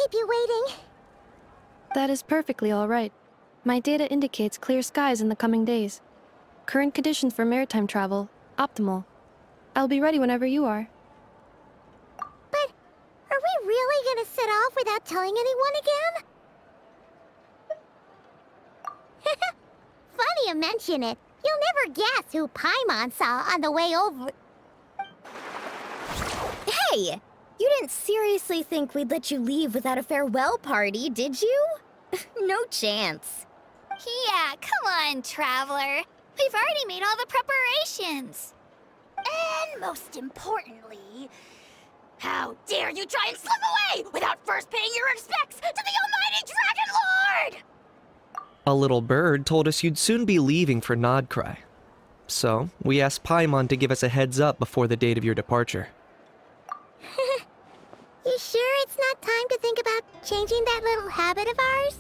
keep you waiting. That is perfectly all right. My data indicates clear skies in the coming days. Current conditions for maritime travel, optimal. I'll be ready whenever you are. But are we really gonna set off without telling anyone again? Funny you mention it. You'll never guess who Paimon saw on the way over. Hey! You didn't seriously think we'd let you leave without a farewell party, did you? No chance. Yeah, come on, Traveler. We've already made all the preparations. And most importantly, how dare you try and slip away without first paying your respects to the almighty Dragon Lord! A little bird told us you'd soon be leaving for Nodcry. So, we asked Paimon to give us a heads up before the date of your departure. You sure it's not time to think about changing that little habit of ours?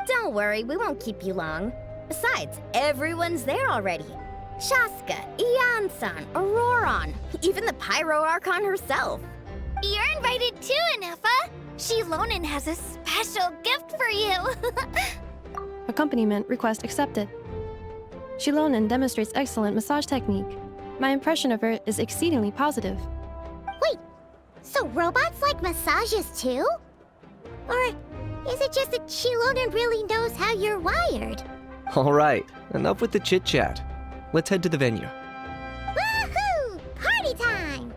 Don't worry, we won't keep you long. Besides, everyone's there already. Shaska, Ian-san, Auroron, even the Pyro Archon herself. You're invited too, Anefa. Shilonen has a special gift for you. Accompaniment request accepted. Shilonen demonstrates excellent massage technique. My impression of her is exceedingly positive. Wait, so robots like massages too? Or is it just that Shilonen really knows how you're wired? Alright, enough with the chit-chat. Let's head to the venue. Woohoo! Party time!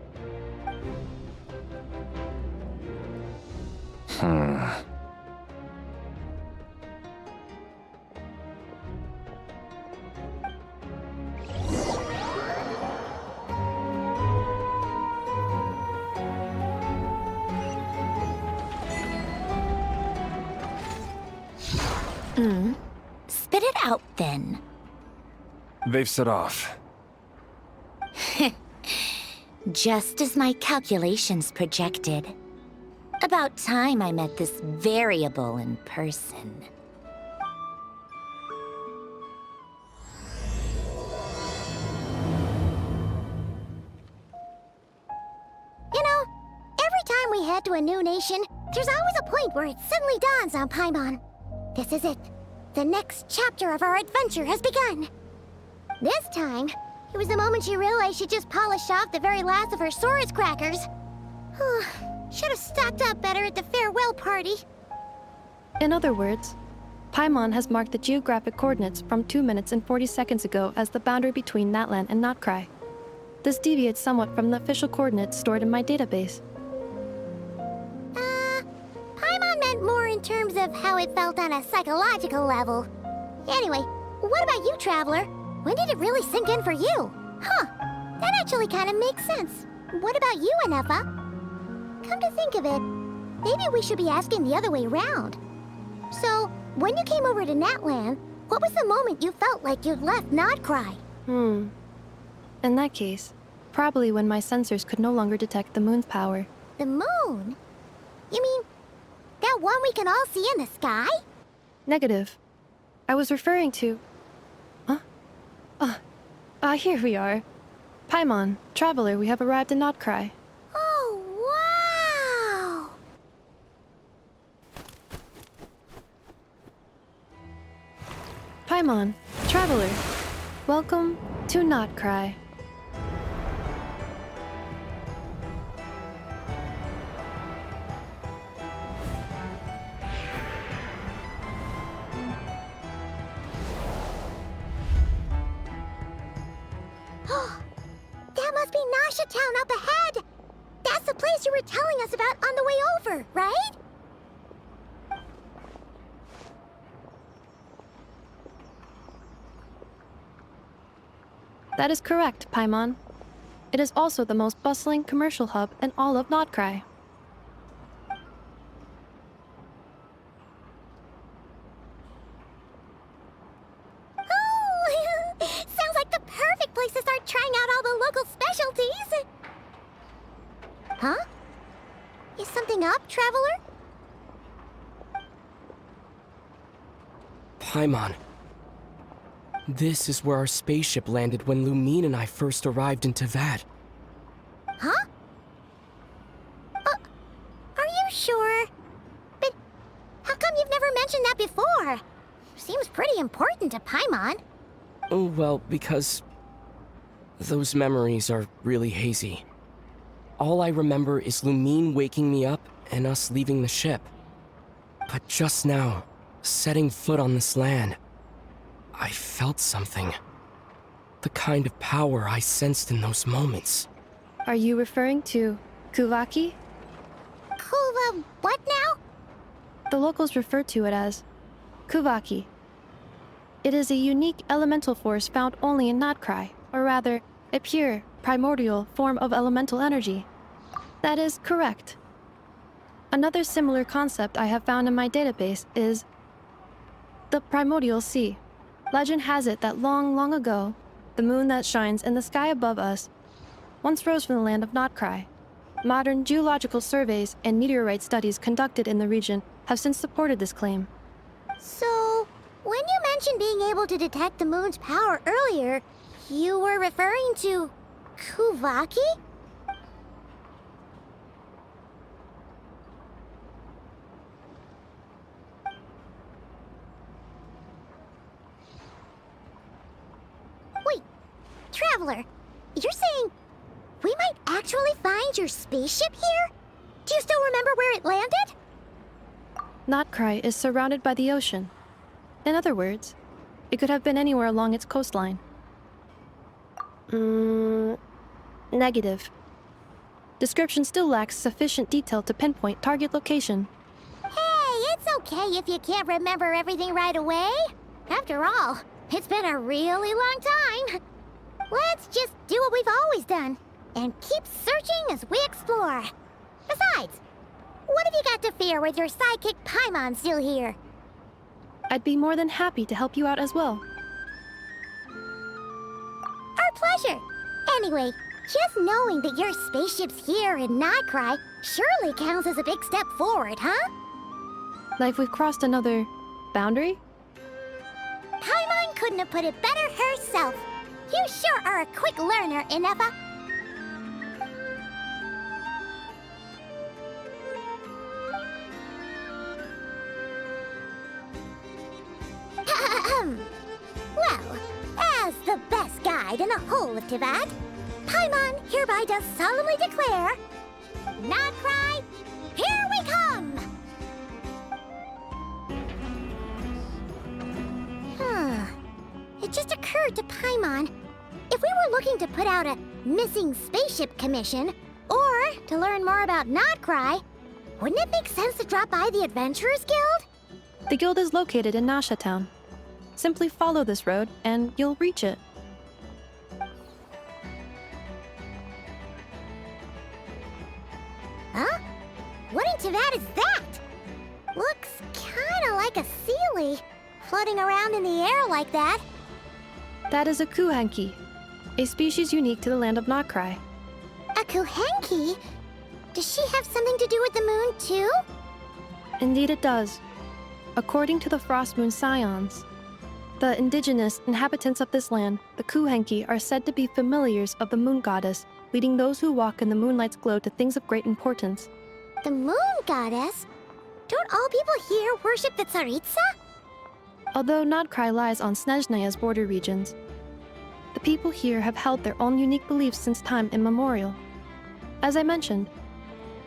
Spit it out then. They've set off. Just as my calculations projected. About time I met this variable in person. You know, every time we head to a new nation, there's always a point where it suddenly dawns on Paimon. This is it. The next chapter of our adventure has begun. This time, it was the moment she realized she just polished off the very last of her Saurus crackers. Should have stocked up better at the farewell party. In other words, Paimon has marked the geographic coordinates from 2 minutes and 40 seconds ago as the boundary between Natlan and Notcry. This deviates somewhat from the official coordinates stored in my database. Paimon meant more in terms of how it felt on a psychological level. Anyway, what about you, Traveler? When did it really sink in for you? Huh, that actually kind of makes sense. What about you, Anefa? Come to think of it, maybe we should be asking the other way round. So, when you came over to Natlan, what was the moment you felt like you'd left Nodcry? In that case, probably when my sensors could no longer detect the moon's power. The moon? You mean, that one we can all see in the sky? Negative. I was referring to... here we are. Paimon, Traveler, we have arrived in Notcry. Oh, wow! Paimon, Traveler, welcome to Notcry. That must be Nasha Town up ahead! That's the place you were telling us about on the way over, right? That is correct, Paimon. It is also the most bustling commercial hub in all of Notcry. Oh! Sounds like the perfect place to start trying out all the local specialties! Huh? Is something up, Traveler? Paimon. This is where our spaceship landed when Lumine and I first arrived in Tavad. Huh? Are mentioned that before? Seems pretty important to Paimon. Oh, well, because those memories are really hazy. All I remember is Lumine waking me up and us leaving the ship. But just now, setting foot on this land, I felt something. The kind of power I sensed in those moments. Are you referring to Kuvaki? Kuva, what now? The locals refer to it as Kuvaki. It is a unique elemental force found only in Nadkrai, or rather, a pure, primordial form of elemental energy. That is correct. Another similar concept I have found in my database is the primordial sea. Legend has it that long, long ago, the moon that shines in the sky above us once rose from the land of Nadkrai. Modern geological surveys and meteorite studies conducted in the region have since supported this claim. So, when you mentioned being able to detect the moon's power earlier, you were referring to Kuvaki? Wait, Traveler, you're saying we might actually find your spaceship here? Do you still remember where it landed? Nadkrai is surrounded by the ocean. In other words, it could have been anywhere along its coastline. Negative. Description still lacks sufficient detail to pinpoint target location. Hey, it's okay if you can't remember everything right away. After all, it's been a really long time. Let's just do what we've always done and keep searching as we explore. Besides, what have you got to fear with your sidekick Paimon still here? I'd be more than happy to help you out as well. Our pleasure. Anyway, just knowing that your spaceship's here in Nadkrai surely counts as a big step forward, huh? Like we've crossed another boundary? Paimon couldn't have put it better herself. You sure are a quick learner, Ineffa. Well, as the best guide in the whole of Tivat, Paimon hereby does solemnly declare, Nadkrai, here we come! It just occurred to Paimon, if we were looking to put out a missing spaceship commission, or to learn more about Nadkrai, wouldn't it make sense to drop by the Adventurers Guild? The guild is located in Nasha Town. Simply follow this road, and you'll reach it. Huh? What in Tivat is that? Looks kinda like a Sealy, floating around in the air like that. That is a Kuhanki, a species unique to the land of Nadkrai. A Kuhenki? Does she have something to do with the moon, too? Indeed it does. According to the Frost Moon Scions, the indigenous inhabitants of this land, the Kuhenki, are said to be familiars of the moon goddess, leading those who walk in the moonlight's glow to things of great importance. The moon goddess? Don't all people here worship the Tsaritsa? Although Nadkrai lies on Snezhnaya's border regions, the people here have held their own unique beliefs since time immemorial. As I mentioned,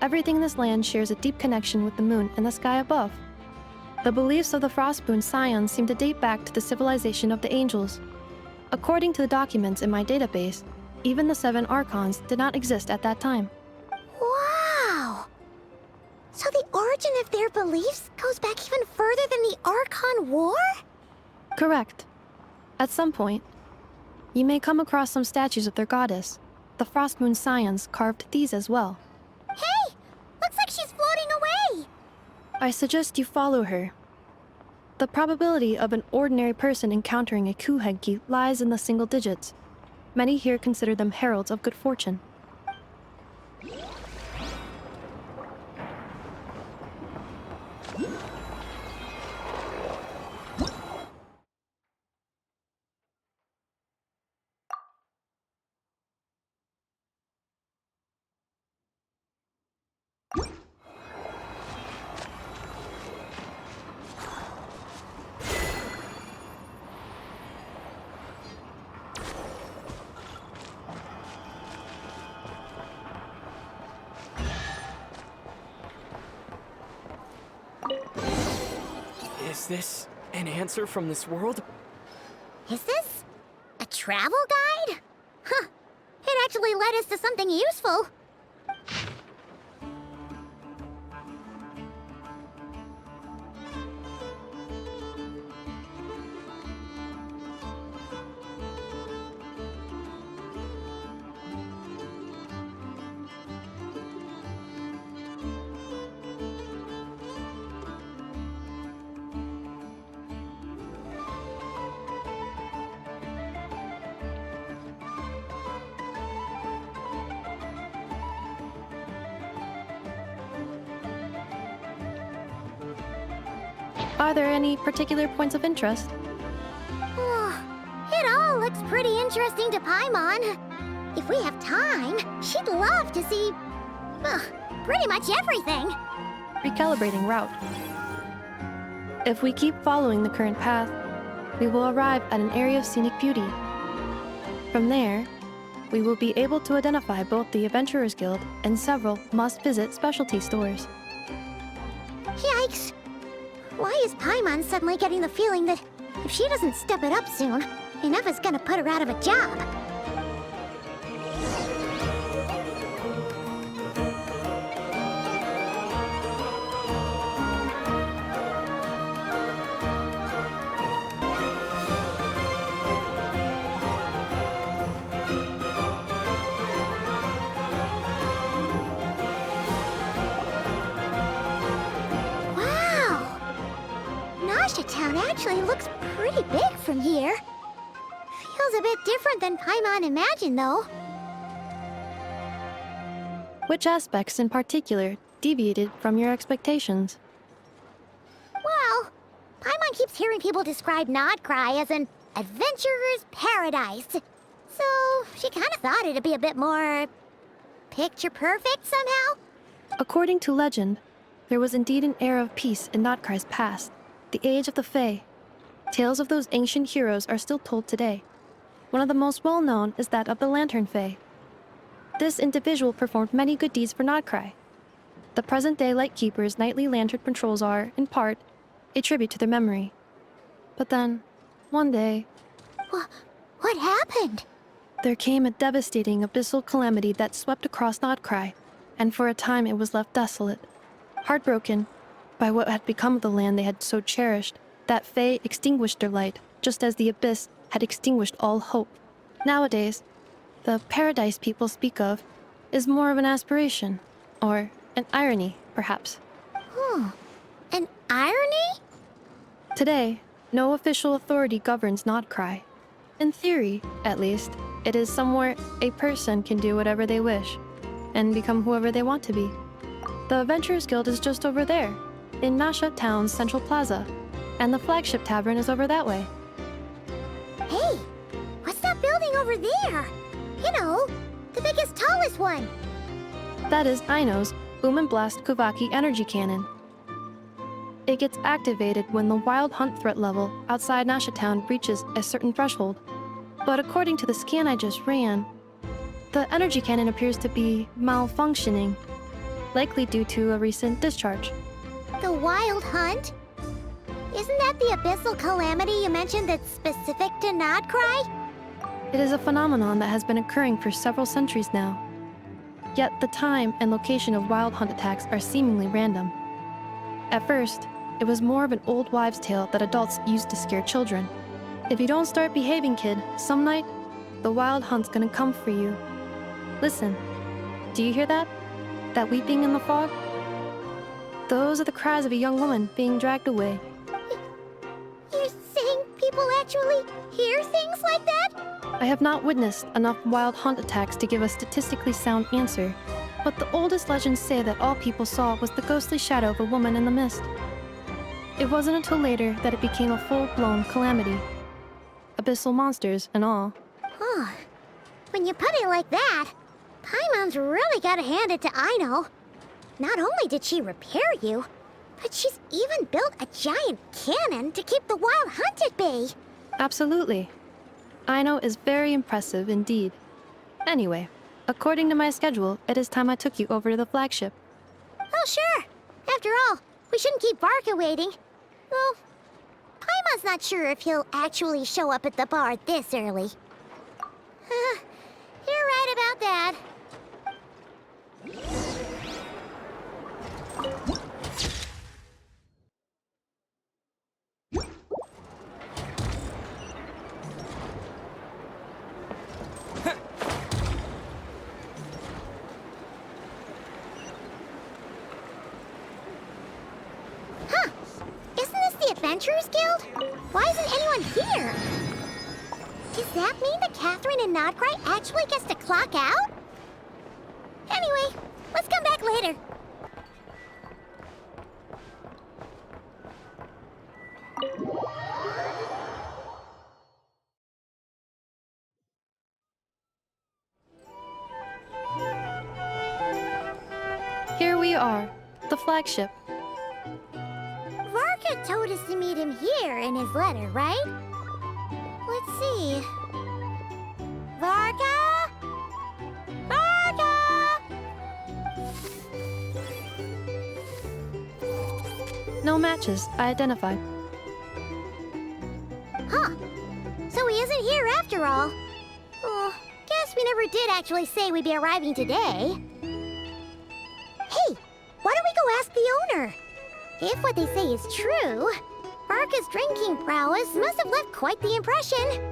everything in this land shares a deep connection with the moon and the sky above. The beliefs of the Frostmoon Scions seem to date back to the civilization of the angels. According to the documents in my database, even the 7 Archons did not exist at that time. Wow! So the origin of their beliefs goes back even further than the Archon War? Correct. At some point, you may come across some statues of their goddess. The Frostmoon Scions carved these as well. Hey! Looks like she's floating away! I suggest you follow her. The probability of an ordinary person encountering a Kuhenki lies in the single digits. Many here consider them heralds of good fortune. Is this an answer from this world? Is this a travel guide? Huh. It actually led us to something useful. Are there any particular points of interest? It all looks pretty interesting to Paimon. If we have time, she'd love to see, pretty much everything. Recalibrating route. If we keep following the current path, we will arrive at an area of scenic beauty. From there, we will be able to identify both the Adventurers Guild and several must-visit specialty stores. Yikes! Why is Paimon suddenly getting the feeling that if she doesn't step it up soon, enough is gonna put her out of a job? Town actually looks pretty big from here. Feels a bit different than Paimon imagined, though. Which aspects in particular deviated from your expectations? Well, Paimon keeps hearing people describe Nodcry as an adventurer's paradise. So she kind of thought it'd be a bit more picture perfect somehow. According to legend, there was indeed an era of peace in Nodcry's past. The age of the Fae. Tales of those ancient heroes are still told today. One of the most well-known is that of the Lantern Fae. This individual performed many good deeds for Nodcry. The present-day Lightkeeper's nightly lantern patrols are, in part, a tribute to their memory. But then, one day... What happened? There came a devastating abyssal calamity that swept across Nodcry, and for a time it was left desolate. Heartbroken by what had become of the land they had so cherished, that Fae extinguished their light, just as the abyss had extinguished all hope. Nowadays, the paradise people speak of is more of an aspiration, or an irony, perhaps. An irony? Today, no official authority governs Nodcry. In theory, at least, it is somewhere a person can do whatever they wish, and become whoever they want to be. The Adventurers Guild is just over there, in Nasha Town's Central Plaza, and the flagship tavern is over that way. Hey, what's that building over there? You know, the biggest, tallest one. That is Aino's Boom and Blast Kuvaki energy cannon. It gets activated when the wild hunt threat level outside Nasha Town reaches a certain threshold. But according to the scan I just ran, the energy cannon appears to be malfunctioning, likely due to a recent discharge. The wild hunt? Isn't that the abyssal calamity you mentioned that's specific to Nodcry? It is a phenomenon that has been occurring for several centuries now. Yet the time and location of wild hunt attacks are seemingly random. At first, it was more of an old wives' tale that adults used to scare children. If you don't start behaving, kid, some night, the wild hunt's gonna come for you. Listen, do you hear that? That weeping in the fog? Those are the cries of a young woman being dragged away. You're saying people actually hear things like that? I have not witnessed enough wild hunt attacks to give a statistically sound answer, but the oldest legends say that all people saw was the ghostly shadow of a woman in the mist. It wasn't until later that it became a full-blown calamity. Abyssal monsters and all. Huh. When you put it like that, Paimon's really gotta hand it to Aino. Not only did she repair you, but she's even built a giant cannon to keep the wild hunt at bay. Absolutely. Aino is very impressive indeed. Anyway, according to my schedule, it is time I took you over to the flagship. Oh, sure. After all, we shouldn't keep Varka waiting. Well, Paimon's not sure if he'll actually show up at the bar this early. You're right about that. Huh. Isn't this the Adventurers Guild? Why isn't anyone here? Does that mean that Catherine and Nodcry actually gets to clock out? Anyway, let's come back later. Here we are, the flagship. Varka told us to meet him here in his letter, right? Let's see. Varka? Varka! No matches, I identified. Huh. So he isn't here after all. Oh, guess we never did actually say we'd be arriving today. Hey, why don't we go ask the owner? If what they say is true, Varka's drinking prowess must have left quite the impression.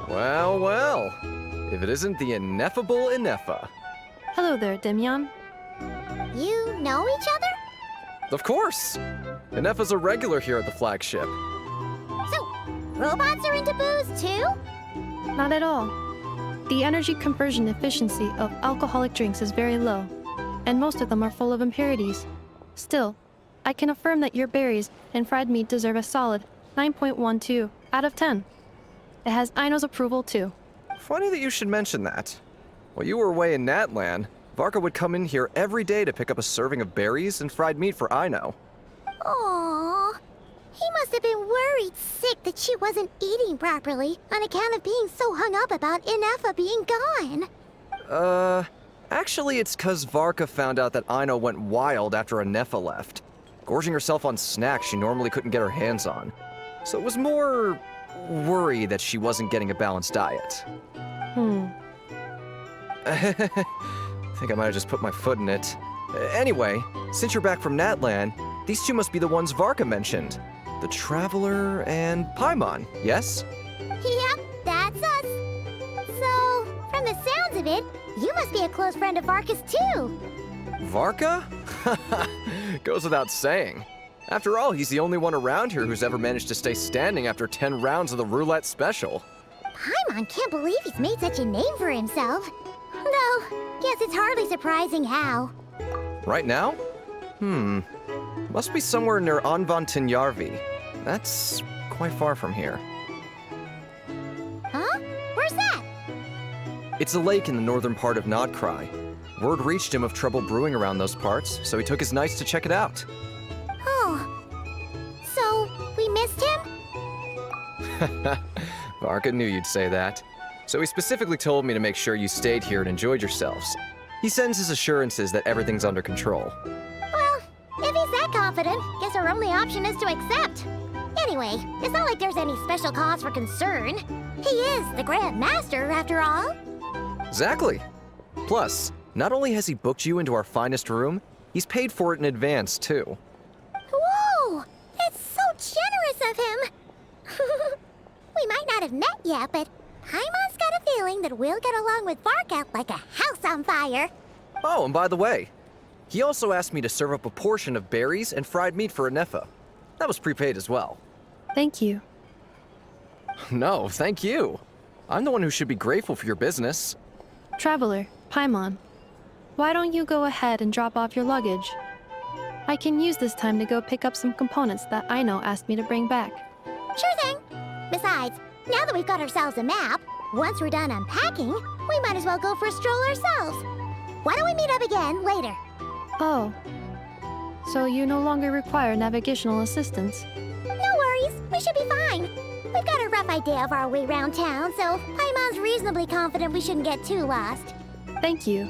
Well, well. If it isn't the ineffable Ineffa. Hello there, Demyan. You know each other? Of course! Ineffa's a regular here at the flagship. So, robots are into booze too? Not at all. The energy conversion efficiency of alcoholic drinks is very low, and most of them are full of impurities. Still, I can affirm that your berries and fried meat deserve a solid 9.12 out of 10. It has Aino's approval too. Funny that you should mention that. While you were away in Natlan, Varka would come in here every day to pick up a serving of berries and fried meat for Aino. Aww. He must have been worried sick that she wasn't eating properly on account of being so hung up about Ineffa being gone. Actually it's 'cause Varka found out that Aino went wild after Ineffa left, gorging herself on snacks she normally couldn't get her hands on. So it was more worry that she wasn't getting a balanced diet. I think I might have just put my foot in it. Anyway, since you're back from Natlan, these two must be the ones Varka mentioned. The Traveler and Paimon, yes? Yep, that's us. So, from the sounds of it, you must be a close friend of Varka's too. Varka? Goes without saying. After all, he's the only one around here who's ever managed to stay standing after 10 rounds of the roulette special. Paimon can't believe he's made such a name for himself. Though, guess it's hardly surprising how. Right now? Must be somewhere near Anvantinyarvi. That's quite far from here. Huh? Where's that? It's a lake in the northern part of Nodcry. Word reached him of trouble brewing around those parts, so he took his knights to check it out. Oh. So, we missed him? Varka knew you'd say that. So he specifically told me to make sure you stayed here and enjoyed yourselves. He sends his assurances that everything's under control. Well, if he's that confident, guess our only option is to accept. Anyway, it's not like there's any special cause for concern. He is the Grand Master, after all. Exactly. Plus, not only has he booked you into our finest room, he's paid for it in advance, too. Whoa! That's so generous of him! We might not have met yet, but Paimon's got a feeling that we'll get along with Varka like a house on fire. Oh, and by the way, he also asked me to serve up a portion of berries and fried meat for Ineffa. That was prepaid as well. Thank you. No, thank you. I'm the one who should be grateful for your business. Traveler, Paimon, why don't you go ahead and drop off your luggage? I can use this time to go pick up some components that Aino asked me to bring back. Sure thing. Besides, now that we've got ourselves a map, once we're done unpacking, we might as well go for a stroll ourselves. Why don't we meet up again later? Oh, So you no longer require navigational assistance. No worries, we should be fine. We've got a rough idea of our way around town, so Paimon's reasonably confident we shouldn't get too lost. Thank you.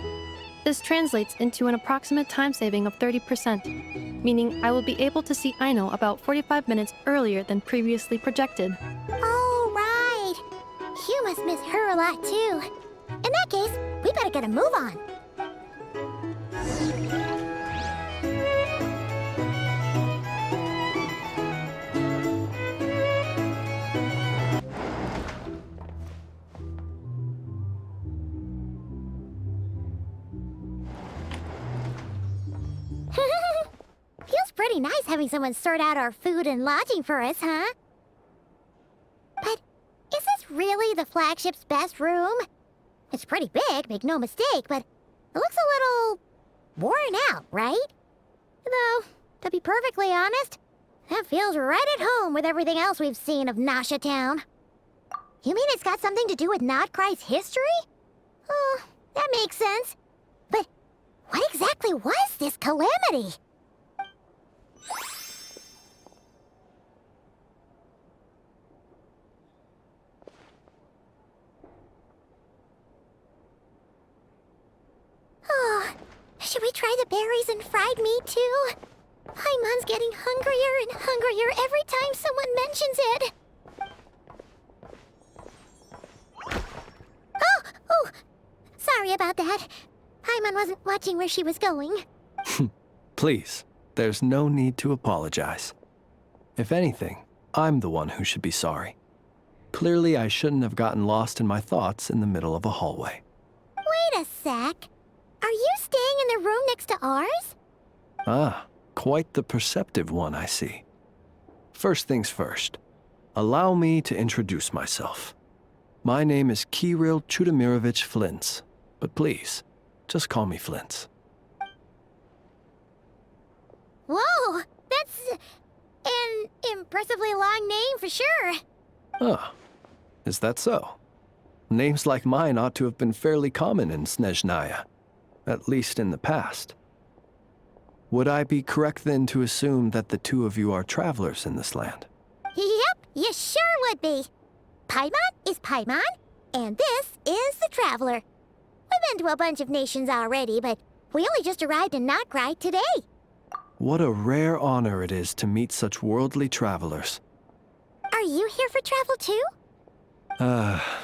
This translates into an approximate time saving of 30%, meaning I will be able to see Aino about 45 minutes earlier than previously projected. Oh, right. You must miss her a lot, too. In that case, we better get a move on. Feels pretty nice having someone sort out our food and lodging for us, huh? But is this really the flagship's best room? It's pretty big, make no mistake, but it looks a little worn out, right? Though, to be perfectly honest, that feels right at home with everything else we've seen of Nasha Town. You mean it's got something to do with Nodkrai's history? Oh, that makes sense. But what exactly was this calamity? Oh, should we try the berries and fried meat too? Paimon's getting hungrier and hungrier every time someone mentions it. Oh, sorry about that. Paimon wasn't watching where she was going. Please, there's no need to apologize. If anything, I'm the one who should be sorry. Clearly, I shouldn't have gotten lost in my thoughts in the middle of a hallway. Wait a sec. Are you staying in the room next to ours? Ah, quite the perceptive one, I see. First things first, allow me to introduce myself. My name is Kirill Chudamirovich Flintz, but please, just call me Flintz. Whoa, that's an impressively long name for sure. Ah, is that so? Names like mine ought to have been fairly common in Snezhnaya, at least in the past. Would I be correct then to assume that the two of you are travelers in this land? Yep, you sure would be. Paimon is Paimon, and this is the Traveler. We've been to a bunch of nations already, but we only just arrived in Nodkrai today. What a rare honor it is to meet such worldly travelers. Are you here for travel too?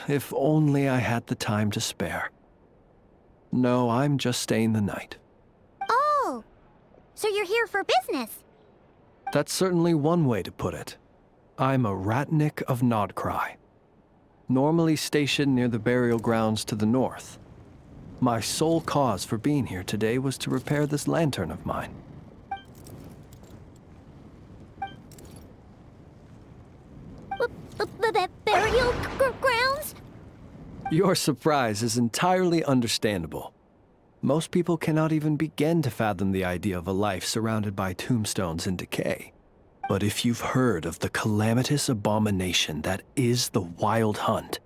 If only I had the time to spare. No, I'm just staying the night. Oh, so you're here for business? That's certainly one way to put it. I'm a Ratnik of Nodkrai, normally stationed near the burial grounds to the north. My sole cause for being here today was to repair this lantern of mine. Burial grounds? Your surprise is entirely understandable. Most people cannot even begin to fathom the idea of a life surrounded by tombstones and decay. But if you've heard of the calamitous abomination that is the Wild Hunt,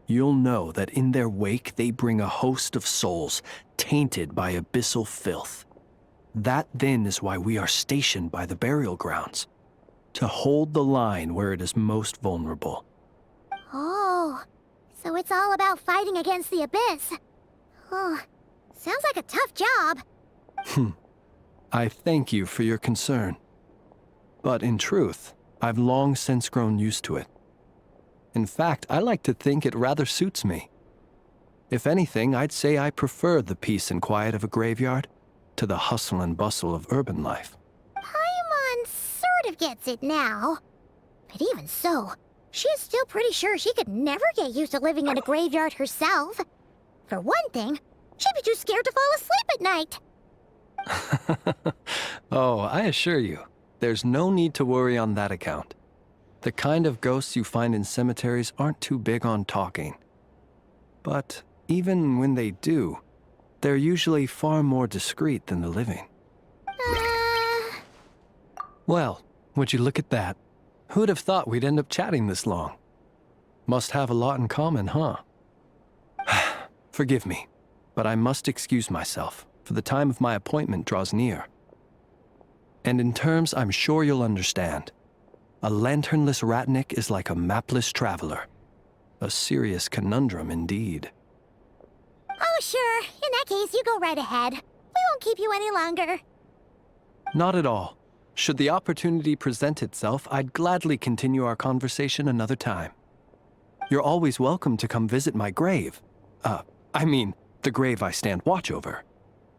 you'll know that in their wake they bring a host of souls tainted by abyssal filth. That then is why we are stationed by the burial grounds, to hold the line where it is most vulnerable. Oh, so it's all about fighting against the abyss. Oh, sounds like a tough job. I thank you for your concern. But in truth, I've long since grown used to it. In fact, I like to think it rather suits me. If anything, I'd say I prefer the peace and quiet of a graveyard to the hustle and bustle of urban life. Paimon sort of gets it now. But even so, she is still pretty sure she could never get used to living in a graveyard herself. For one thing, she'd be too scared to fall asleep at night. Oh, I assure you, there's no need to worry on that account. The kind of ghosts you find in cemeteries aren't too big on talking. But even when they do, they're usually far more discreet than the living. Well, would you look at that? Who'd have thought we'd end up chatting this long? Must have a lot in common, huh? Forgive me, but I must excuse myself, for the time of my appointment draws near. And in terms I'm sure you'll understand. A lanternless ratnik is like a mapless traveler. A serious conundrum indeed. Oh, sure. In that case, you go right ahead. We won't keep you any longer. Not at all. Should the opportunity present itself, I'd gladly continue our conversation another time. You're always welcome to come visit my grave. I mean, the grave I stand watch over.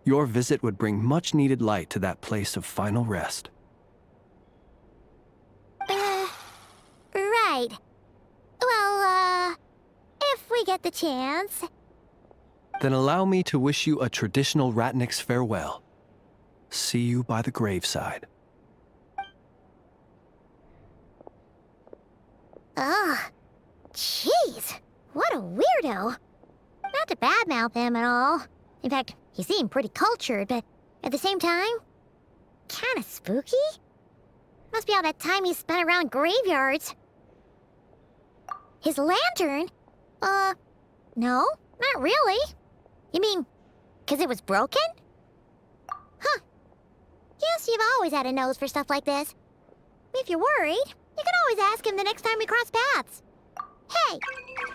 Your visit would bring much-needed light to that place of final rest. Right. Well, if we get the chance. Then allow me to wish you a traditional ratnik's farewell. See you by the graveside. Ugh. Jeez. What a weirdo. Not to badmouth him at all. In fact, he seemed pretty cultured, but at the same time, kinda spooky? Must be all that time he spent around graveyards. His lantern? No, not really. You mean, 'cause it was broken? Huh. Guess you've always had a nose for stuff like this. If you're worried, you can always ask him the next time we cross paths. Hey,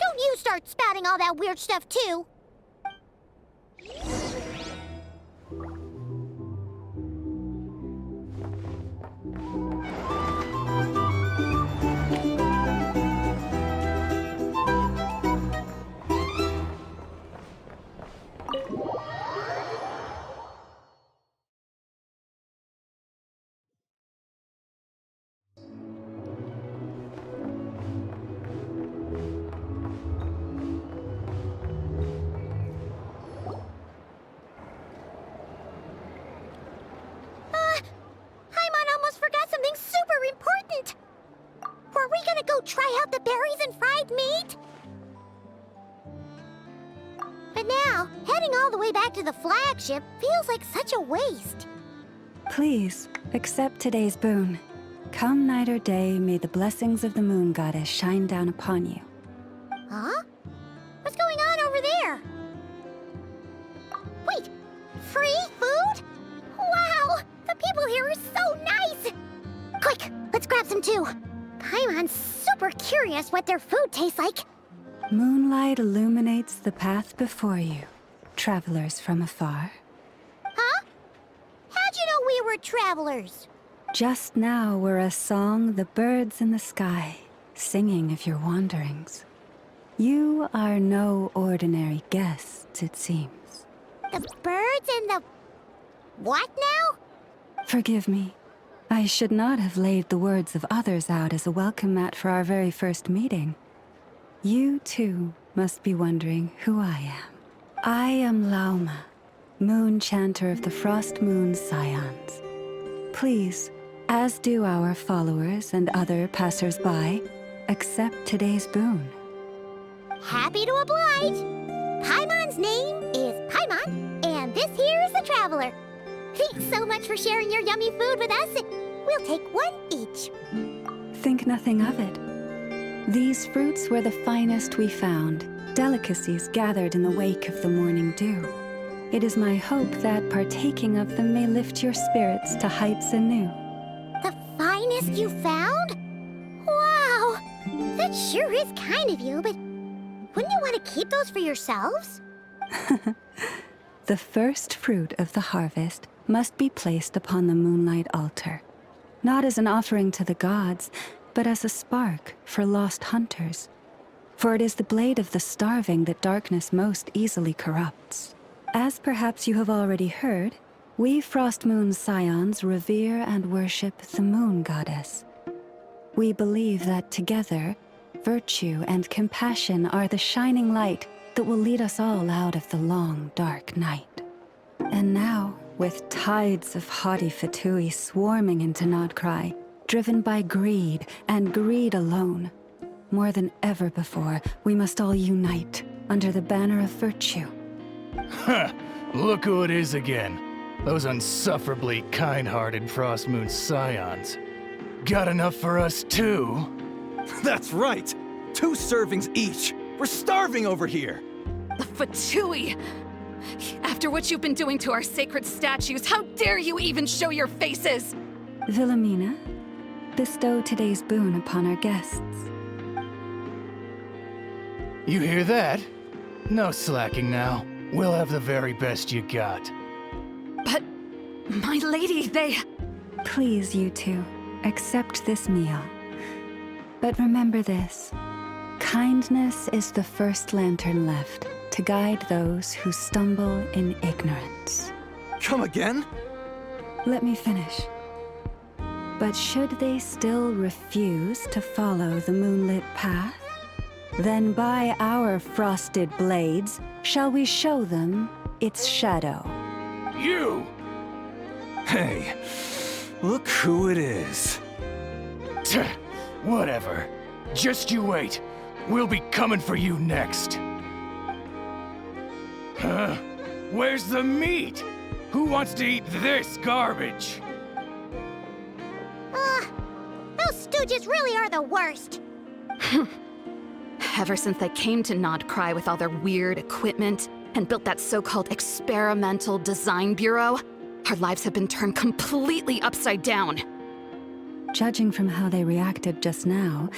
don't you start spouting all that weird stuff too. Important! Were we gonna go try out the berries and fried meat? But now, heading all the way back to the flagship feels like such a waste. Please, accept today's boon. Come night or day, may the blessings of the moon goddess shine down upon you. Huh? What's going on over there? Wait, free food? Wow, the people here are so nice! Quick, let's grab some too. Paimon's super curious what their food tastes like. Moonlight illuminates the path before you, travelers from afar. Huh? How'd you know we were travelers? Just now were a song the birds in the sky, singing of your wanderings. You are no ordinary guests, it seems. The birds and the... what now? Forgive me. I should not have laid the words of others out as a welcome mat for our very first meeting. You, too, must be wondering who I am. I am Lauma, moon chanter of the Frost Moon's Scions. Please, as do our followers and other passers-by, accept today's boon. Happy to oblige! Paimon's name is Paimon, and this here is the Traveler. Thanks so much for sharing your yummy food with us. We'll take one each. Think nothing of it. These fruits were the finest we found, delicacies gathered in the wake of the morning dew. It is my hope that partaking of them may lift your spirits to heights anew. The finest you found? Wow! That sure is kind of you, but wouldn't you want to keep those for yourselves? The first fruit of the harvest must be placed upon the moonlight altar, not as an offering to the gods, but as a spark for lost hunters. For it is the blade of the starving that darkness most easily corrupts. As perhaps you have already heard, we Frost Moon's Scions revere and worship the moon goddess. We believe that together, virtue and compassion are the shining light that will lead us all out of the long, dark night. And now, with tides of haughty Fatui swarming into Nodkrai, driven by greed, and greed alone, more than ever before, we must all unite under the banner of virtue. Huh, look who it is again. Those unsufferably kind-hearted Frost Moon Scions. Got enough for us too? That's right! 2 servings each! We're starving over here! The Fatui! After what you've been doing to our sacred statues, how dare you even show your faces? Wilhelmina, bestow today's boon upon our guests. You hear that? No slacking now. We'll have the very best you got. But, my lady, they... Please, you two, accept this meal. But remember this. Kindness is the first lantern left to guide those who stumble in ignorance. Come again? Let me finish. But should they still refuse to follow the moonlit path, then by our frosted blades shall we show them its shadow. You! Hey, look who it is. Tch, whatever. Just you wait. We'll be coming for you next. Huh? Where's the meat? Who wants to eat this garbage? Those stooges really are the worst. Ever since they came to Nod Krai with all their weird equipment and built that so-called experimental design bureau, our lives have been turned completely upside down. Judging from how they reacted just now,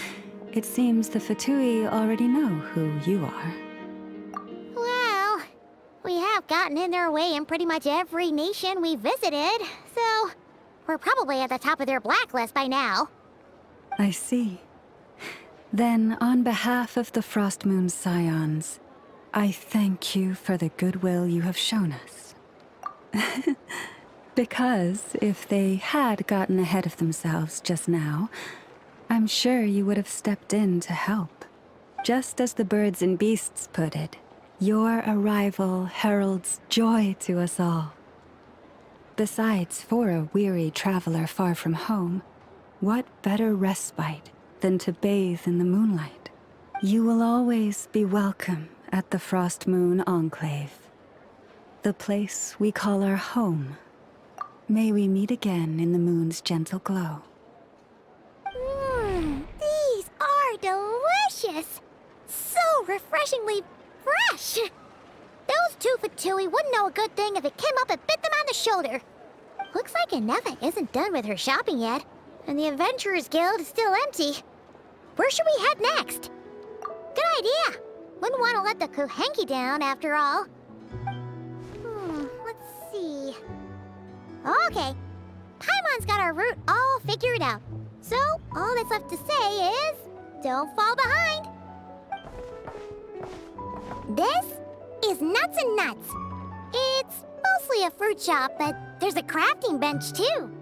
it seems the Fatui already know who you are. Well, we have gotten in their way in pretty much every nation we visited, so we're probably at the top of their blacklist by now. I see. Then, on behalf of the Frost Moon Scions, I thank you for the goodwill you have shown us. Because if they had gotten ahead of themselves just now, I'm sure you would have stepped in to help. Just as the birds and beasts put it, your arrival heralds joy to us all. Besides, for a weary traveler far from home, what better respite than to bathe in the moonlight? You will always be welcome at the Frost Moon Enclave, the place we call our home. May we meet again in the moon's gentle glow. These are delicious! So refreshingly fresh! Those two Fatui wouldn't know a good thing if it came up and bit them on the shoulder. Looks like Inefa isn't done with her shopping yet, and the Adventurers Guild is still empty. Where should we head next? Good idea! Wouldn't want to let the Kuhenki down, after all. Let's see... Okay, Paimon's got our route all figured out. So, all that's left to say is, don't fall behind. This is Nuts and Nuts. It's mostly a fruit shop, but there's a crafting bench too.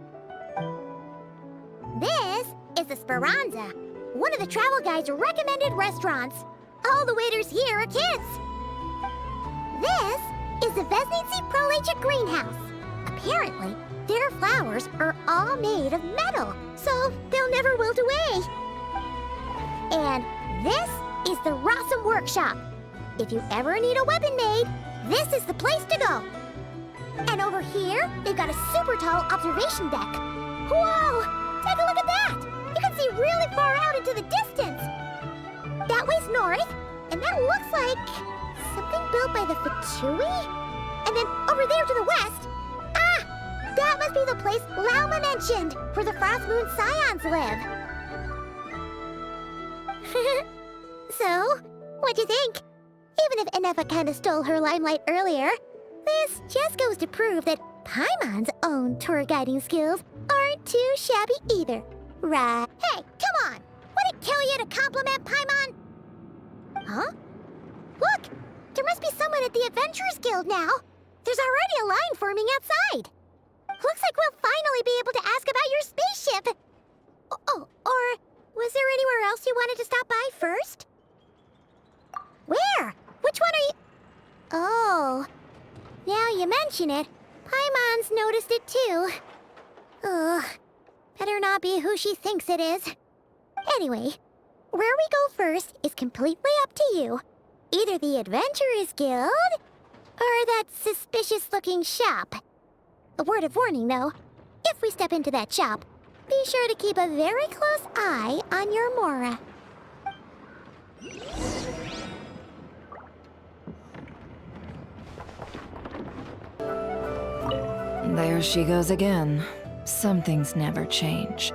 This is the Speranza, one of the travel guide's recommended restaurants. All the waiters here are kids. This is the Vesnitsi Prolegic Greenhouse. Apparently, their flowers are all made of metal, so they'll never wilt away. And this is the Rossum Workshop. If you ever need a weapon made, this is the place to go. And over here, they've got a super tall observation deck. Whoa! Take a look at that! You can see really far out into the distance. That way's north, and that looks like something built by the Fatui? And then over there to the west, that must be the place Lauma mentioned, where the Frost Moon Scions live. So, what'd you think? Even if Inefa kinda stole her limelight earlier, this just goes to prove that Paimon's own tour guiding skills aren't too shabby either, right? Hey, come on! Would it kill you to compliment Paimon? Huh? Look! There must be someone at the Adventurers Guild now! There's already a line forming outside! Looks like we'll finally be able to ask about your spaceship! Oh, or was there anywhere else you wanted to stop by first? Where? Which one are you... Oh, now you mention it, Paimon's noticed it too. Ugh, better not be who she thinks it is. Anyway, where we go first is completely up to you. Either the Adventurers Guild, or that suspicious-looking shop. A word of warning, though. If we step into that shop, be sure to keep a very close eye on your Mora. There she goes again. Some things never change.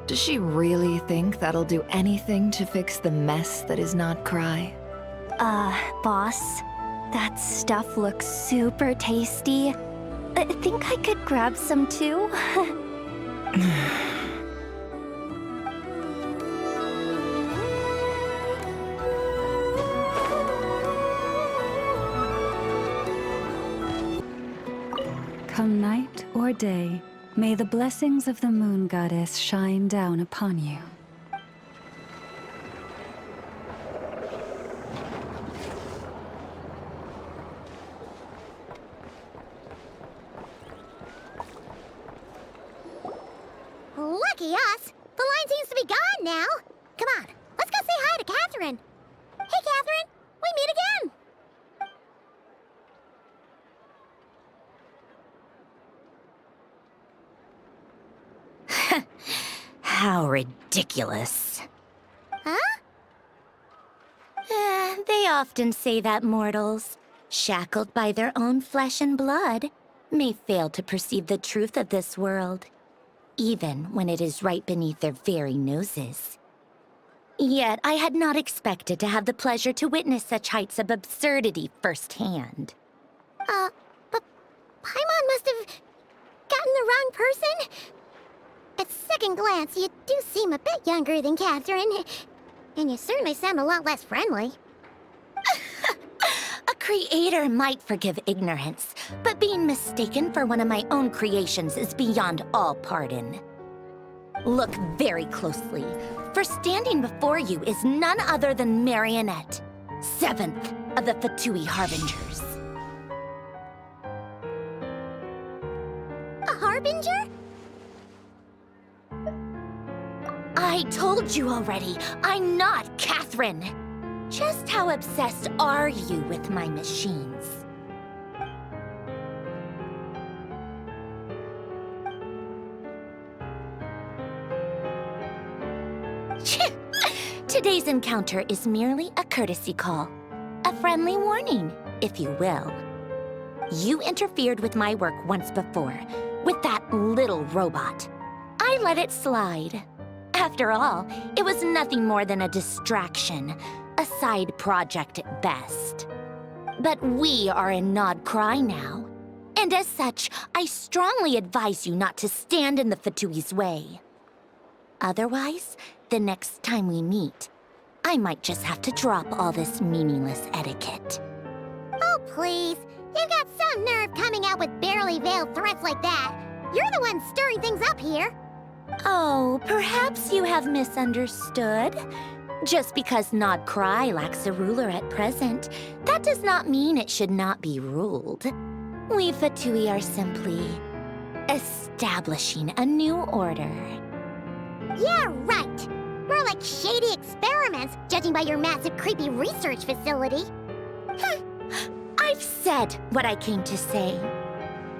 Does she really think that'll do anything to fix the mess that is not krai? Boss, that stuff looks super tasty. I think I could grab some too. Come night or day, may the blessings of the moon goddess shine down upon you. Lucky us! The line seems to be gone now. Come on, let's go say hi to Catherine. Hey, Catherine, we meet again. How ridiculous. Huh? They often say that mortals, shackled by their own flesh and blood, may fail to perceive the truth of this world, even when it is right beneath their very noses. Yet I had not expected to have the pleasure to witness such heights of absurdity firsthand. But Paimon must have gotten the wrong person. At second glance, you do seem a bit younger than Catherine, and you certainly sound a lot less friendly. A creator might forgive ignorance, but being mistaken for one of my own creations is beyond all pardon. Look very closely, for standing before you is none other than Marionette, 7th of the Fatui Harbingers. A harbinger? I told you already, I'm not Catherine. Just how obsessed are you with my machines? Today's encounter is merely a courtesy call. A friendly warning, if you will. You interfered with my work once before, with that little robot. I let it slide. After all, it was nothing more than a distraction, a side project at best. But we are in Nod Krai now, and as such, I strongly advise you not to stand in the Fatui's way. Otherwise, the next time we meet, I might just have to drop all this meaningless etiquette. Oh, please. You've got some nerve coming out with barely veiled threats like that. You're the one stirring things up here. Oh, perhaps you have misunderstood. Just because Nod Krai lacks a ruler at present, that does not mean it should not be ruled. We Fatui are simply establishing a new order. Yeah, right. More like shady experiments, judging by your massive creepy research facility. I've said what I came to say.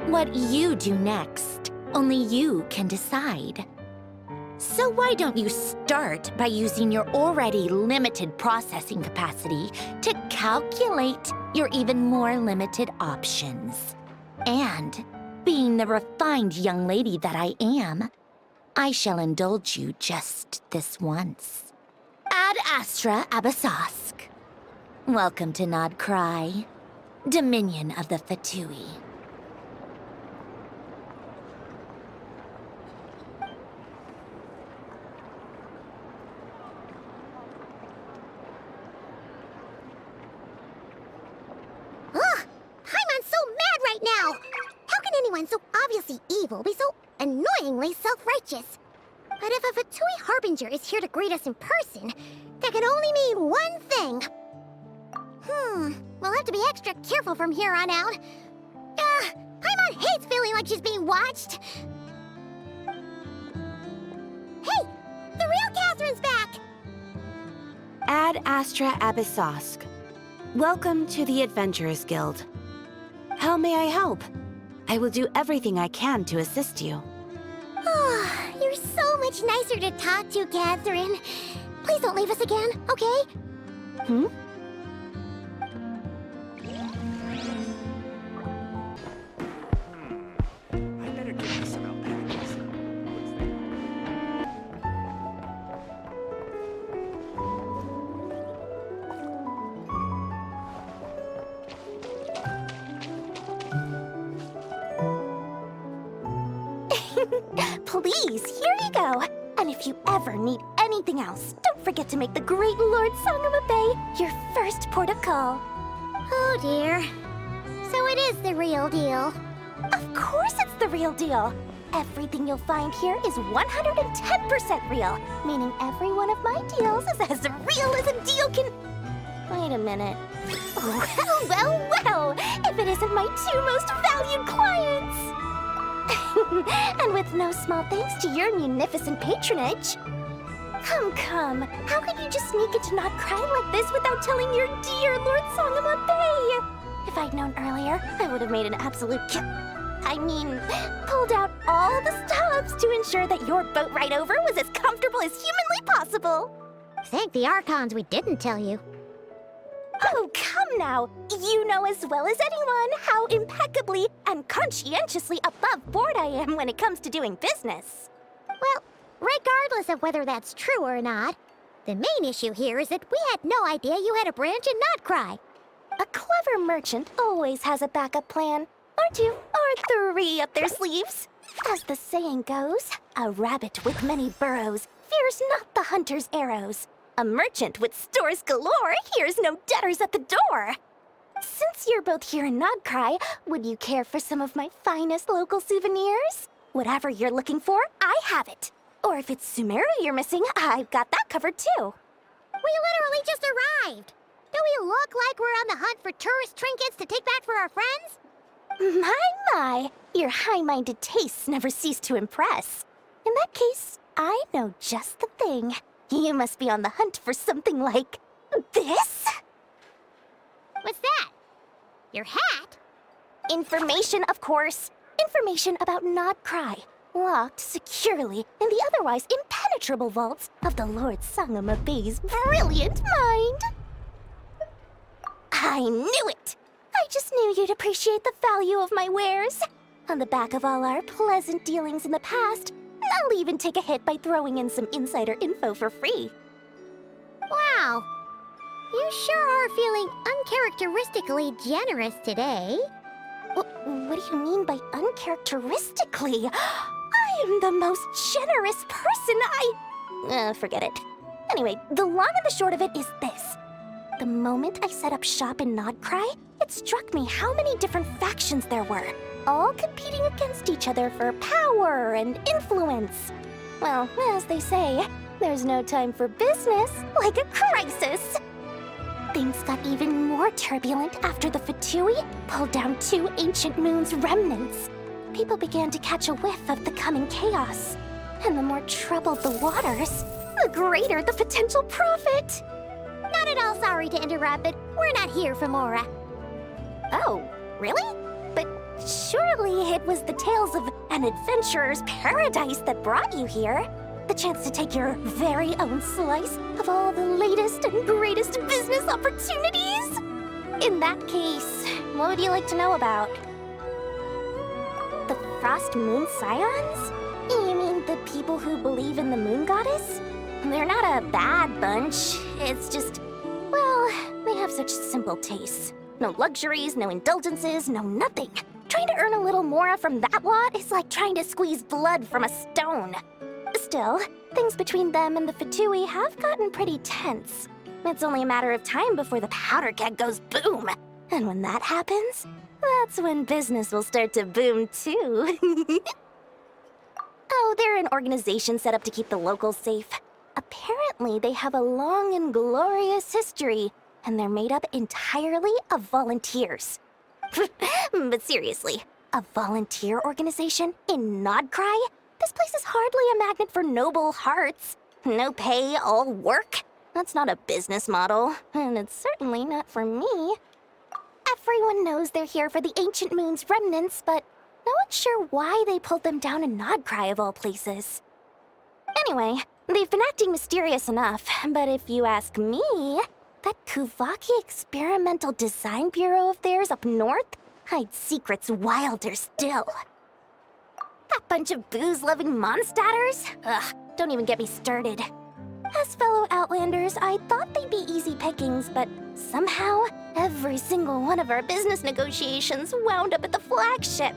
What you do next, only you can decide. So why don't you start by using your already limited processing capacity to calculate your even more limited options? And, being the refined young lady that I am, I shall indulge you just this once. Ad Astra Abasask. Welcome to Nod Krai, Dominion of the Fatui. Ugh! Paimon's so mad right now! How can anyone so obviously evil be so annoyingly self-righteous? But if a Fatui Harbinger is here to greet us in person, that can only mean one thing. We'll have to be extra careful from here on out. Paimon hates feeling like she's being watched. Hey! The real Catherine's back! Ad Astra Abyssosque. Welcome to the Adventurers Guild. How may I help? I will do everything I can to assist you. You're so much nicer to talk to, Catherine. Please don't leave us again, okay? I better get this about packages. Please, here you go. And if you ever need anything else, don't forget to make the great Lord Sangama Bay your first port of call. Oh dear. So it is the real deal. Of course it's the real deal. Everything you'll find here is 110% real, meaning every one of my deals is as real as a deal can... Wait a minute. Well, if it isn't my two most valued clients! And with no small thanks to your munificent patronage. Come, how could you just sneak into Not Krai like this without telling your dear Lord Sangama Bay? If I'd known earlier, I would have made an absolute pulled out all the stops to ensure that your boat ride over was as comfortable as humanly possible. Thank the Archons we didn't tell you. Oh, come now. You know as well as anyone how impeccably and conscientiously above board I am when it comes to doing business. Well, regardless of whether that's true or not, the main issue here is that we had no idea you had a branch in Not Krai. A clever merchant always has a backup plan, or two, or three up their sleeves. As the saying goes, a rabbit with many burrows fears not the hunter's arrows. A merchant with stores galore hears no debtors at the door. Since you're both here in Not Krai, would you care for some of my finest local souvenirs? Whatever you're looking for, I have it. Or if it's Sumeru you're missing, I've got that covered too. We literally just arrived. Do we look like we're on the hunt for tourist trinkets to take back for our friends? My, your high-minded tastes never cease to impress. In that case, I know just the thing. You must be on the hunt for something like this? What's that? Your hat? Information, of course. Information about Not Krai, locked securely in the otherwise impenetrable vaults of the Lord Sangama Bay's brilliant mind. I knew it! I just knew you'd appreciate the value of my wares. On the back of all our pleasant dealings in the past, I'll even take a hit by throwing in some insider info for free. Wow. You sure are feeling uncharacteristically generous today. What do you mean by uncharacteristically? I am the most generous person forget it. Anyway, the long and the short of it is this. The moment I set up shop in Not Krai, it struck me how many different factions there were, all competing against each other for power and influence. Well, as they say, there's no time for business like a crisis. Things got even more turbulent after the Fatui pulled down 2 ancient moon's remnants. People began to catch a whiff of the coming chaos. And the more troubled the waters, the greater the potential profit. Not at all sorry to interrupt, but we're not here for Mora. Oh, really? But surely it was the tales of an adventurer's paradise that brought you here. The chance to take your very own slice of all the latest and greatest business opportunities? In that case, what would you like to know about? The Frost Moon Scions? You mean the people who believe in the Moon Goddess? They're not a bad bunch. It's just, well, they have such simple tastes. No luxuries, no indulgences, no nothing. Trying to earn a little more from that lot is like trying to squeeze blood from a stone. Still, things between them and the Fatui have gotten pretty tense. It's only a matter of time before the powder keg goes boom. And when that happens, that's when business will start to boom too. Oh, they're an organization set up to keep the locals safe. Apparently, they have a long and glorious history, and they're made up entirely of volunteers. But seriously, a volunteer organization in Not Krai? This place is hardly a magnet for noble hearts. No pay, all work. That's not a business model, and it's certainly not for me. Everyone knows they're here for the Ancient Moon's remnants, but no one's sure why they pulled them down in Not Krai of all places. Anyway, they've been acting mysterious enough, but if you ask me, that Kuvaki Experimental Design Bureau of theirs up north hides secrets wilder still. That bunch of booze-loving monstaters? Ugh, don't even get me started. As fellow Outlanders, I thought they'd be easy pickings, but somehow, every single one of our business negotiations wound up at the flagship.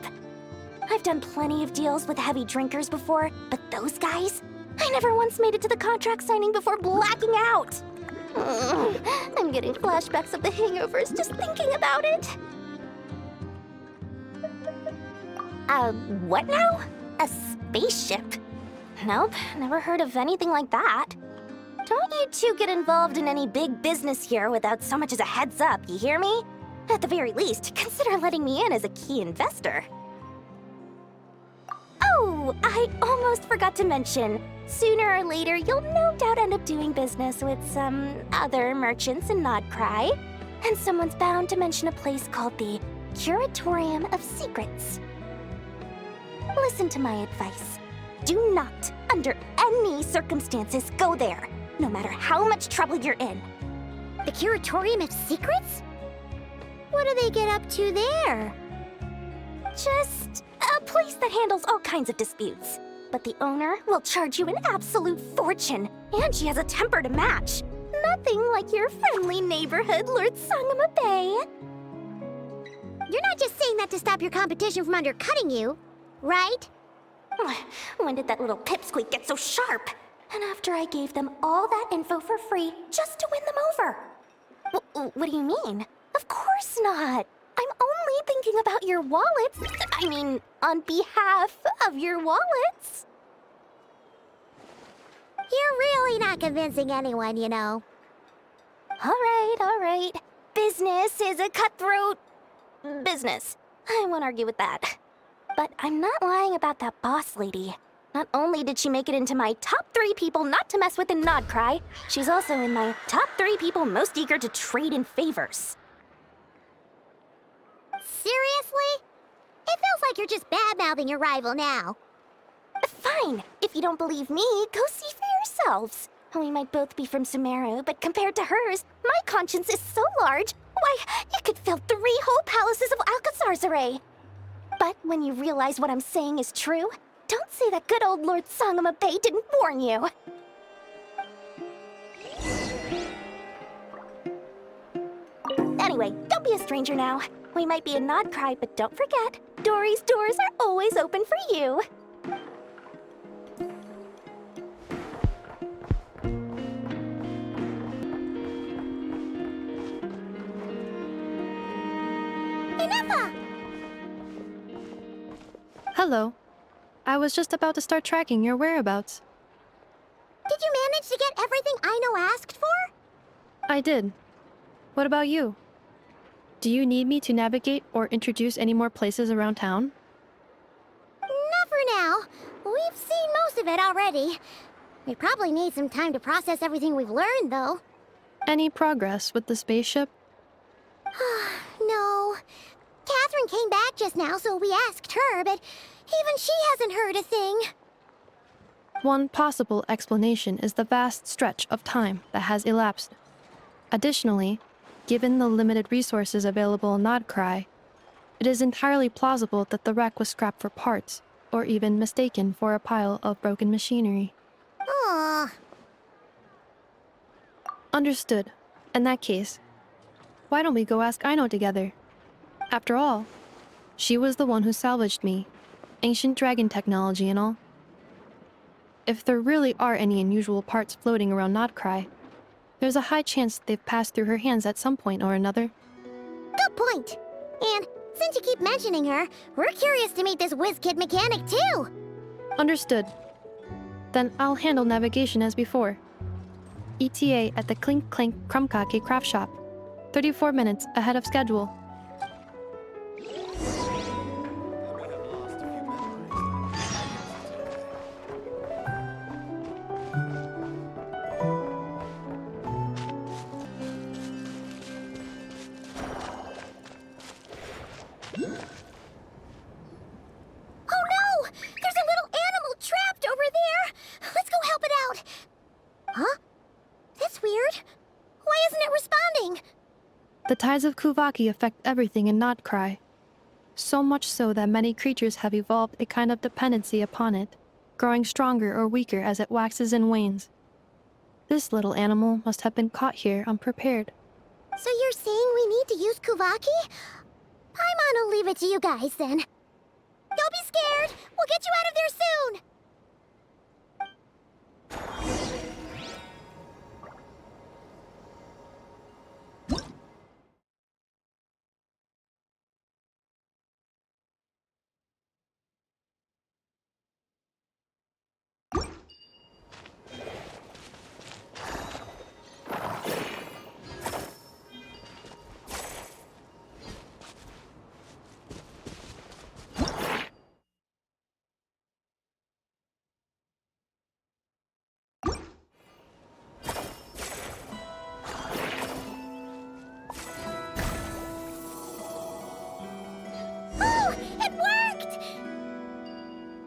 I've done plenty of deals with heavy drinkers before, but those guys? I never once made it to the contract signing before blacking out. I'm getting flashbacks of the hangovers just thinking about it. What now? A spaceship? Nope, never heard of anything like that. Don't you two get involved in any big business here without so much as a heads up, you hear me? At the very least, consider letting me in as a key investor. Oh, I almost forgot to mention. Sooner or later, you'll no doubt end up doing business with some other merchants in Nodcry. And someone's bound to mention a place called the Curatorium of Secrets. Listen to my advice. Do not, under any circumstances, go there, no matter how much trouble you're in. The Curatorium of Secrets? What do they get up to there? Just a place that handles all kinds of disputes. But the owner will charge you an absolute fortune, and she has a temper to match. Nothing like your friendly neighborhood, Lord Sangama Bay. You're not just saying that to stop your competition from undercutting you, right? When did that little pipsqueak get so sharp? And after I gave them all that info for free just to win them over. What do you mean? Of course not. I'm only thinking about your wallets. I mean, on behalf of your wallets. You're really not convincing anyone, you know. All right. Business is a cutthroat business. I won't argue with that. But I'm not lying about that boss lady. Not only did she make it into my top 3 people not to mess with in Nodcry, she's also in my top 3 people most eager to trade in favors. Seriously? It feels like you're just bad-mouthing your rival now. Fine. If you don't believe me, go see for yourselves. We might both be from Sumeru, but compared to hers, my conscience is so large, why, it could fill 3 whole palaces of Alcazar's array. But when you realize what I'm saying is true, don't say that good old Lord Sangama Bay didn't warn you. Anyway, don't be a stranger now. We might be a Nodcry, but don't forget, Dory's doors are always open for you. Hello. I was just about to start tracking your whereabouts. Did you manage to get everything Aino asked for? I did. What about you? Do you need me to navigate or introduce any more places around town? Not for now. We've seen most of it already. We probably need some time to process everything we've learned, though. Any progress with the spaceship? No. Catherine came back just now, so we asked her, but even she hasn't heard a thing. One possible explanation is the vast stretch of time that has elapsed. Additionally, given the limited resources available in Nodcry, it is entirely plausible that the wreck was scrapped for parts, or even mistaken for a pile of broken machinery. Aww. Understood. In that case, why don't we go ask Aino together? After all, she was the one who salvaged me. Ancient dragon technology and all. If there really are any unusual parts floating around Nodcry, there's a high chance they've passed through her hands at some point or another. Good point. And since you keep mentioning her, we're curious to meet this whiz-kid mechanic too. Understood. Then I'll handle navigation as before. ETA at the Clink Clank Krumkake craft shop. 34 minutes ahead of schedule. The tides of Kuvaki affect everything in Nodcry. So much so that many creatures have evolved a kind of dependency upon it, growing stronger or weaker as it waxes and wanes. This little animal must have been caught here unprepared. So you're saying we need to use Kuvaki? Paimon will leave it to you guys then. Don't be scared. We'll get you out of there soon.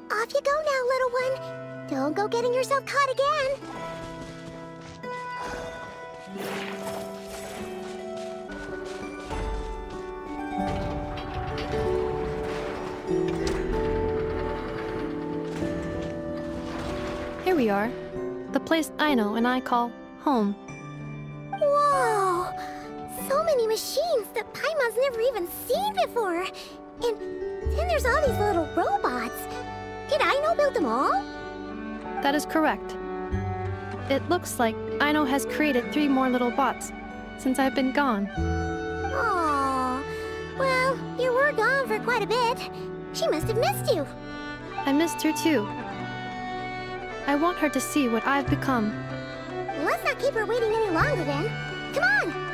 Off you go now, little one. Don't go getting yourself caught again. Here we are. The place Aino and I call home. Whoa! So many machines that Paimon's never even seen before. And then there's all these little robots. Did Aino build them all? That is correct. It looks like Aino has created 3 more little bots since I've been gone. Aww. Well, you were gone for quite a bit. She must have missed you. I missed her too. I want her to see what I've become. Let's not keep her waiting any longer then. Come on!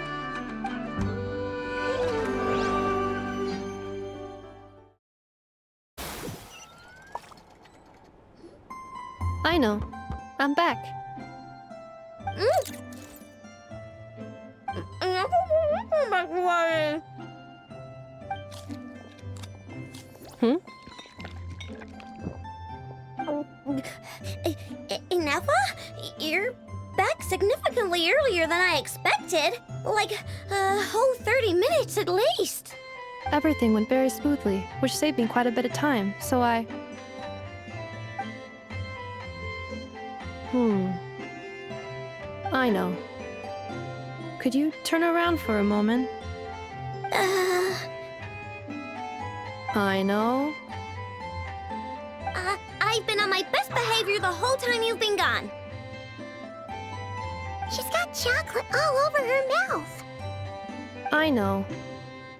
Aino, I'm back. Hmm? Nefa? You're back significantly earlier than I expected. Like a whole 30 minutes at least. Everything went very smoothly, which saved me quite a bit of time, so I... Aino. Could you turn around for a moment? Aino? I've been on my best behavior the whole time you've been gone. She's got chocolate all over her mouth. Aino.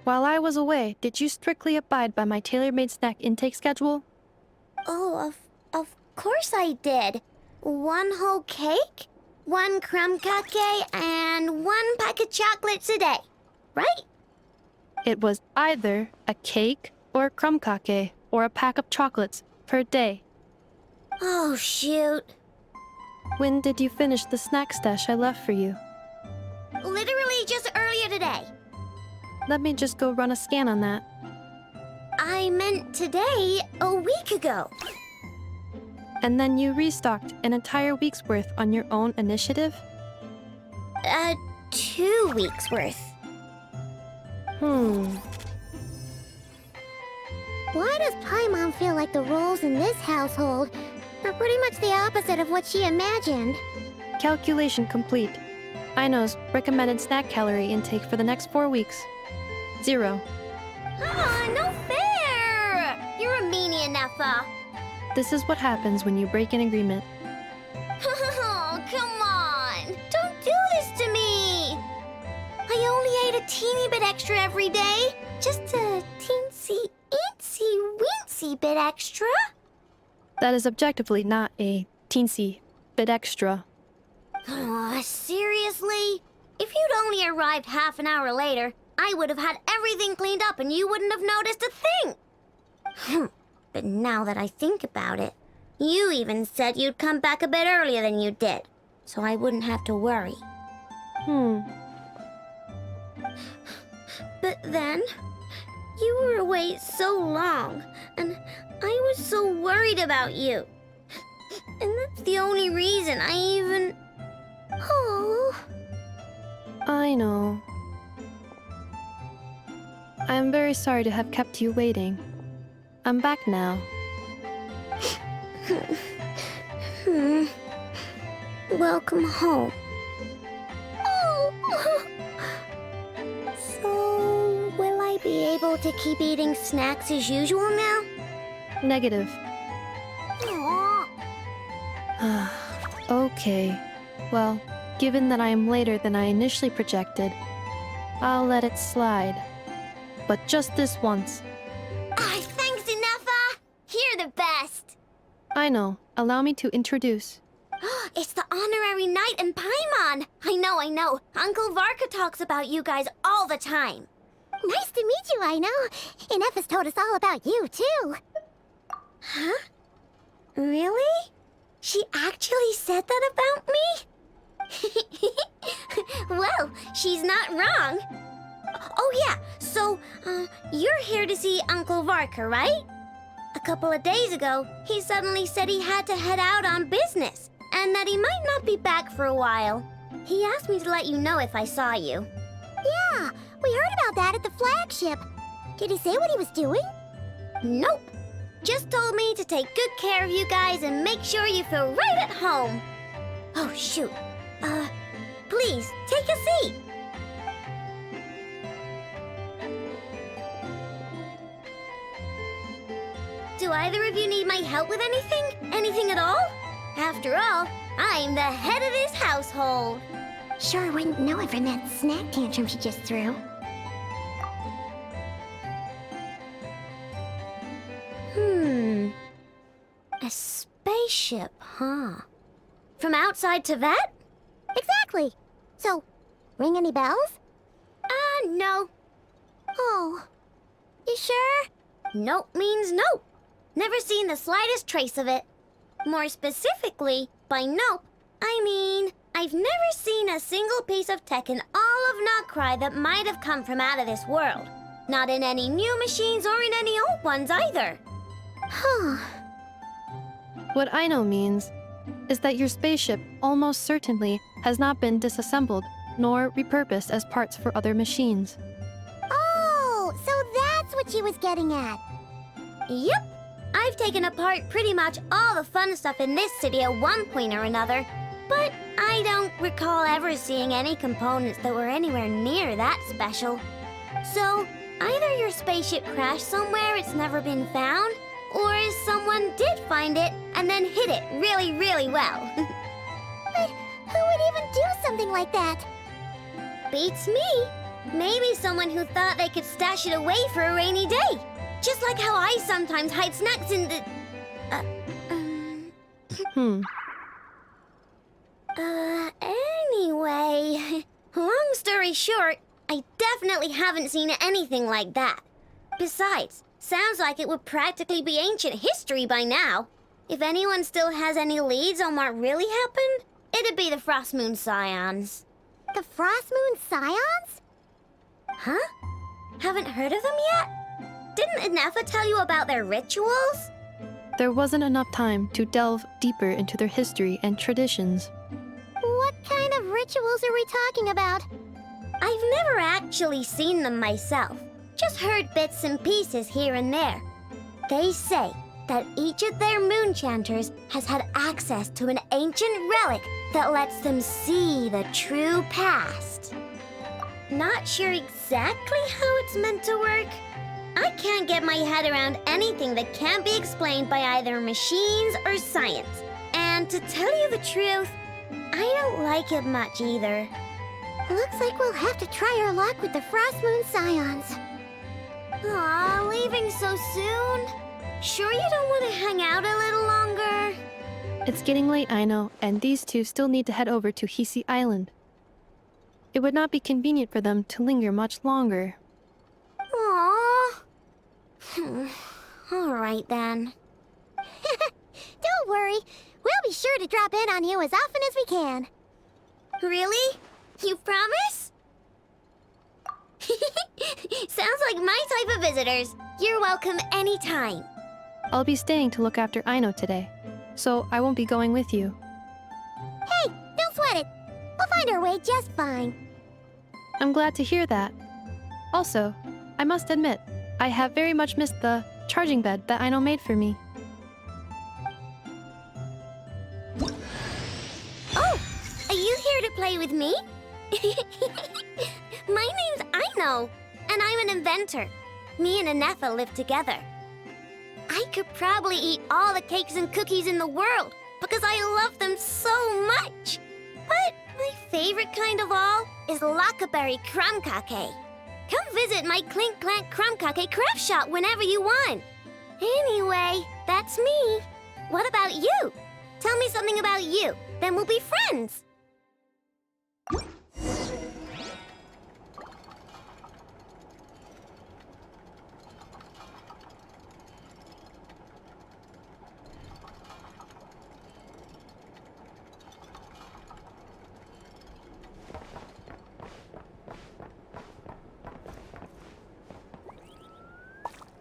While I was away, did you strictly abide by my tailor-made snack intake schedule? Oh, of course I did. 1 whole cake, 1 crumb cake, and 1 pack of chocolates a day, right? It was either a cake or a crumb cake or a pack of chocolates per day. Oh, shoot. When did you finish the snack stash I left for you? Literally just earlier today. Let me just go run a scan on that. I meant today, a week ago. And then you restocked an entire week's worth on your own initiative? 2 weeks worth. Why does Paimon feel like the roles in this household are pretty much the opposite of what she imagined? Calculation complete. Aino's recommended snack calorie intake for the next 4 weeks. 0. No fair! You're a meanie, Nefa. This is what happens when you break an agreement. Oh, come on! Don't do this to me! I only ate a teeny bit extra every day. Just a teensy bit extra. That is objectively not a teensy bit extra. Oh, seriously? If you'd only arrived half an hour later, I would have had everything cleaned up and you wouldn't have noticed a thing. But now that I think about it, you even said you'd come back a bit earlier than you did, so I wouldn't have to worry. But then, you were away so long, and I was so worried about you. And that's the only reason I even... Oh. I know. I am very sorry to have kept you waiting. I'm back now. Welcome home. Oh. So, will I be able to keep eating snacks as usual now? Negative. Aw. Okay. Well, given that I am later than I initially projected, I'll let it slide. But just this once. Thanks, Inefa! You're the best! I know. Allow me to introduce. It's the honorary knight and Paimon! I know. Uncle Varka talks about you guys all the time. Nice to meet you, I know. Inefa's told us all about you, too. Huh? Really? She actually said that about me? Well, she's not wrong. Oh yeah, so, you're here to see Uncle Varka, right? A couple of days ago, he suddenly said he had to head out on business, and that he might not be back for a while. He asked me to let you know if I saw you. Yeah, we heard about that at the flagship. Did he say what he was doing? Nope. Just told me to take good care of you guys and make sure you feel right at home. Oh, shoot. Please, take a seat. Do either of you need my help with anything? Anything at all? After all, I'm the head of this household. Sure wouldn't know it from that snack tantrum she just threw. A spaceship, huh? From outside to that? Exactly. So, ring any bells? No. Oh. You sure? Nope means nope. Never seen the slightest trace of it. More specifically, by nope, I mean, I've never seen a single piece of tech in all of Notcry that might have come from out of this world. Not in any new machines or in any old ones either. Huh. What I know means is that your spaceship almost certainly has not been disassembled nor repurposed as parts for other machines. Oh, so that's what she was getting at. Yep. I've taken apart pretty much all the fun stuff in this city at one point or another, but I don't recall ever seeing any components that were anywhere near that special. So, either your spaceship crashed somewhere it's never been found, or someone did find it and then hid it really, really well. But who would even do something like that? Beats me. Maybe someone who thought they could stash it away for a rainy day. Just like how I sometimes hide snacks in the... Anyway, long story short, I definitely haven't seen anything like that. Besides, sounds like it would practically be ancient history by now. If anyone still has any leads on what really happened, it'd be the Frost Moon Scions. The Frost Moon Scions? Huh? Haven't heard of them yet? Didn't Inefa tell you about their rituals? There wasn't enough time to delve deeper into their history and traditions. What kind of rituals are we talking about? I've never actually seen them myself. Just heard bits and pieces here and there. They say that each of their moonchanters has had access to an ancient relic that lets them see the true past. Not sure exactly how it's meant to work. I can't get my head around anything that can't be explained by either machines or science. And to tell you the truth, I don't like it much either. Looks like we'll have to try our luck with the Frost Moon Scions. Aw, leaving so soon? Sure you don't want to hang out a little longer? It's getting late, I know, and these two still need to head over to Hisi Island. It would not be convenient for them to linger much longer. Aww. All right then. Don't worry. We'll be sure to drop in on you as often as we can. Really? You promise? Sounds like my type of visitors. You're welcome anytime. I'll be staying to look after Aino today, so I won't be going with you. Hey, don't sweat it. We'll find our way just fine. I'm glad to hear that. Also, I must admit, I have very much missed the charging bed that Aino made for me. Oh, are you here to play with me? My name's Aino, and I'm an inventor. Me and Inefa live together. I could probably eat all the cakes and cookies in the world because I love them so much. But my favorite kind of all is Lockaberry Crumb Cake. Come visit my Clink Clank Crumb Cake craft shop whenever you want. Anyway, that's me. What about you? Tell me something about you, then we'll be friends.